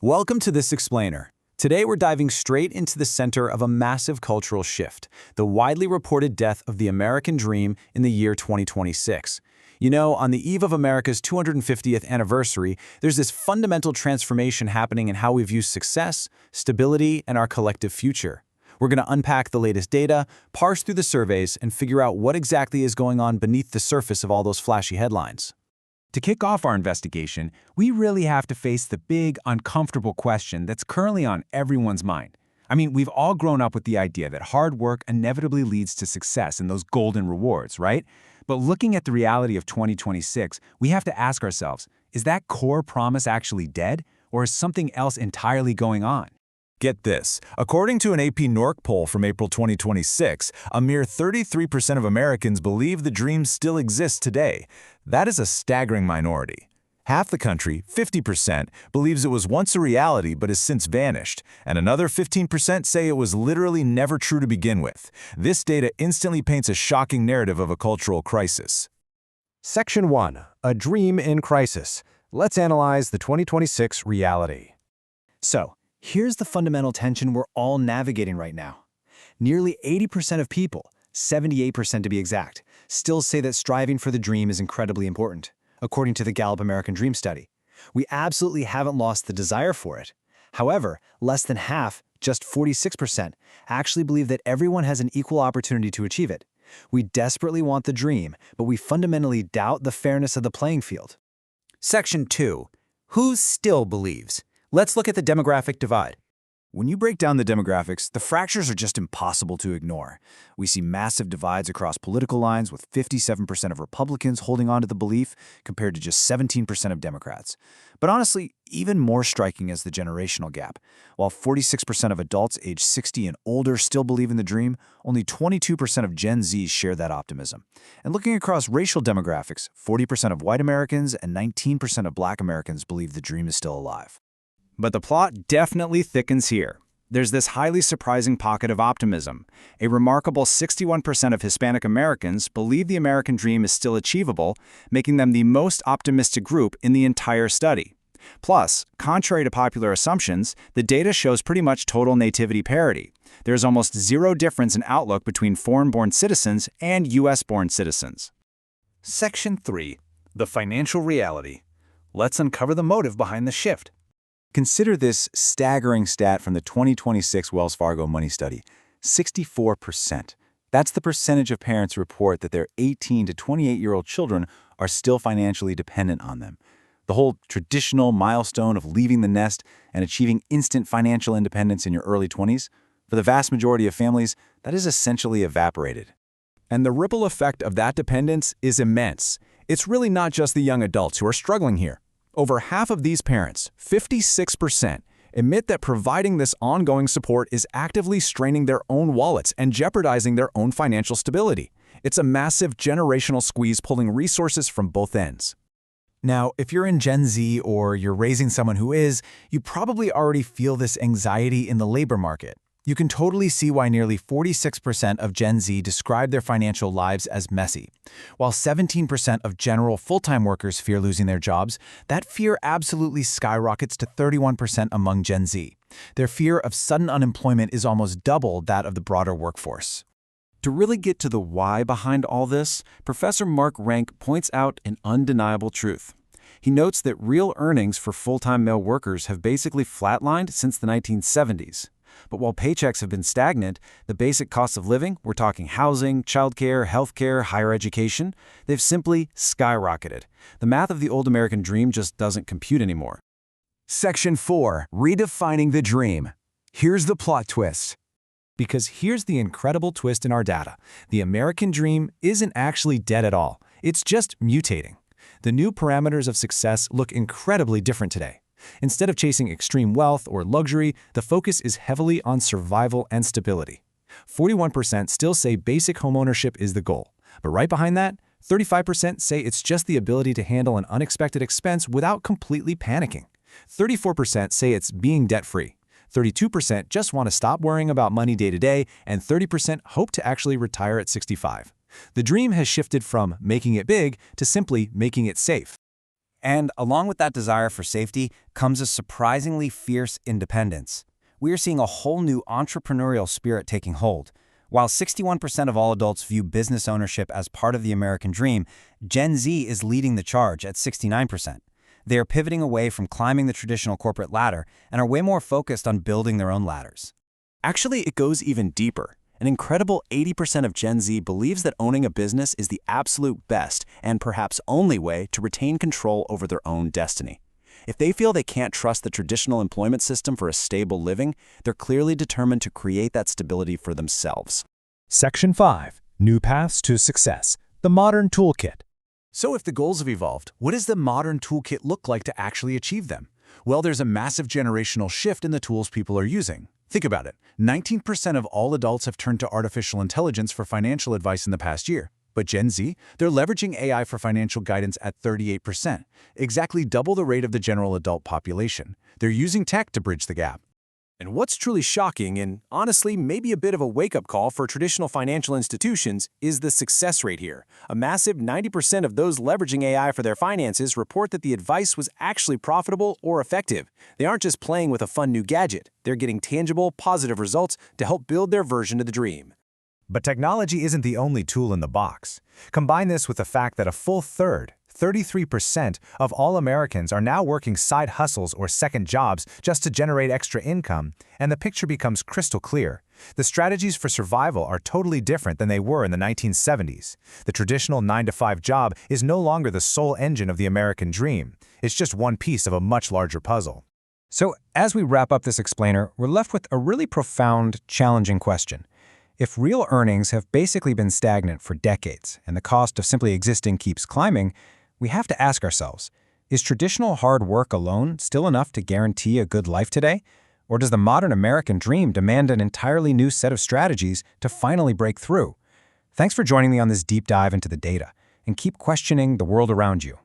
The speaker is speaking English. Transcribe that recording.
Welcome to This Explainer. Today we're diving straight into the center of a massive cultural shift, the widely reported death of the American dream in the year 2026. You know, on the eve of America's 250th anniversary, there's this fundamental transformation happening in how we view success, stability, and our collective future. We're going to unpack the latest data, parse through the surveys, and figure out what exactly is going on beneath the surface of all those flashy headlines. To kick off our investigation, we really have to face the big, uncomfortable question that's currently on everyone's mind. I mean, we've all grown up with the idea that hard work inevitably leads to success and those golden rewards, right? But looking at the reality of 2026, we have to ask ourselves, is that core promise actually dead, or is something else entirely going on? Get this. According to an AP-NORC poll from April 2026, a mere 33% of Americans believe the dream still exists today. That is a staggering minority. Half the country, 50%, believes it was once a reality but has since vanished, and another 15% say it was literally never true to begin with. This data instantly paints a shocking narrative of a cultural crisis. Section 1. A Dream in Crisis. Let's analyze the 2026 reality. So, here's the fundamental tension we're all navigating right now. Nearly 80% of people, 78% to be exact, still say that striving for the dream is incredibly important, according to the Gallup American Dream Study. We absolutely haven't lost the desire for it. However, less than half, just 46%, actually believe that everyone has an equal opportunity to achieve it. We desperately want the dream, but we fundamentally doubt the fairness of the playing field. Section 2. Who still believes? Let's look at the demographic divide. When you break down the demographics, the fractures are just impossible to ignore. We see massive divides across political lines, with 57% of Republicans holding on to the belief compared to just 17% of Democrats. But honestly, even more striking is the generational gap. While 46% of adults aged 60 and older still believe in the dream, only 22% of Gen Z share that optimism. And looking across racial demographics, 40% of white Americans and 19% of Black Americans believe the dream is still alive. But the plot definitely thickens here. There's this highly surprising pocket of optimism. A remarkable 61% of Hispanic Americans believe the American dream is still achievable, making them the most optimistic group in the entire study. Plus, contrary to popular assumptions, the data shows pretty much total nativity parity. There's almost zero difference in outlook between foreign-born citizens and U.S.-born citizens. Section 3. The Financial Reality. Let's uncover the motive behind the shift. Consider this staggering stat from the 2026 Wells Fargo money study: 64%. That's the percentage of parents who report that their 18 to 28-year-old children are still financially dependent on them. The whole traditional milestone of leaving the nest and achieving instant financial independence in your early 20s, for the vast majority of families, that is essentially evaporated. And the ripple effect of that dependence is immense. It's really not just the young adults who are struggling here. Over half of these parents, 56%, admit that providing this ongoing support is actively straining their own wallets and jeopardizing their own financial stability. It's a massive generational squeeze pulling resources from both ends. Now, if you're in Gen Z or you're raising someone who is, you probably already feel this anxiety in the labor market. You can totally see why nearly 46% of Gen Z describe their financial lives as messy. While 17% of general full-time workers fear losing their jobs, that fear absolutely skyrockets to 31% among Gen Z. Their fear of sudden unemployment is almost double that of the broader workforce. To really get to the why behind all this, Professor Mark Rank points out an undeniable truth. He notes that real earnings for full-time male workers have basically flatlined since the 1970s. But while paychecks have been stagnant, the basic costs of living, we're talking housing, childcare, healthcare, higher education, they've simply skyrocketed. The math of the old American dream just doesn't compute anymore. Section 4. Redefining the Dream. Here's the plot twist. Because here's the incredible twist in our data. The American dream isn't actually dead at all. It's just mutating. The new parameters of success look incredibly different today. Instead of chasing extreme wealth or luxury, the focus is heavily on survival and stability. 41% still say basic homeownership is the goal, but right behind that, 35% say it's just the ability to handle an unexpected expense without completely panicking. 34% say it's being debt-free. 32% just want to stop worrying about money day to day, and 30% hope to actually retire at 65. The dream has shifted from making it big to simply making it safe. And along with that desire for safety comes a surprisingly fierce independence. We are seeing a whole new entrepreneurial spirit taking hold. While 61% of all adults view business ownership as part of the American dream, Gen Z is leading the charge at 69%. They are pivoting away from climbing the traditional corporate ladder and are way more focused on building their own ladders. Actually, it goes even deeper. An incredible 80% of Gen Z believes that owning a business is the absolute best and perhaps only way to retain control over their own destiny. If they feel they can't trust the traditional employment system for a stable living, they're clearly determined to create that stability for themselves. Section 5. New Paths to Success. The Modern Toolkit. So if the goals have evolved, what does the modern toolkit look like to actually achieve them? Well, there's a massive generational shift in the tools people are using. Think about it. 19% of all adults have turned to artificial intelligence for financial advice in the past year. But Gen Z, they're leveraging AI for financial guidance at 38%, exactly double the rate of the general adult population. They're using tech to bridge the gap. And what's truly shocking, and honestly maybe a bit of a wake-up call for traditional financial institutions, is the success rate here. A massive 90% of those leveraging AI for their finances report that the advice was actually profitable or effective. They aren't just playing with a fun new gadget. They're getting tangible, positive results to help build their version of the dream. But technology isn't the only tool in the box. Combine this with the fact that a full third, 33% of all Americans are now working side hustles or second jobs just to generate extra income, and the picture becomes crystal clear. The strategies for survival are totally different than they were in the 1970s. The traditional 9-to-5 job is no longer the sole engine of the American dream. It's just one piece of a much larger puzzle. So as we wrap up this explainer, we're left with a really profound, challenging question. If real earnings have basically been stagnant for decades and the cost of simply existing keeps climbing, we have to ask ourselves, is traditional hard work alone still enough to guarantee a good life today? Or does the modern American dream demand an entirely new set of strategies to finally break through? Thanks for joining me on this deep dive into the data, and keep questioning the world around you.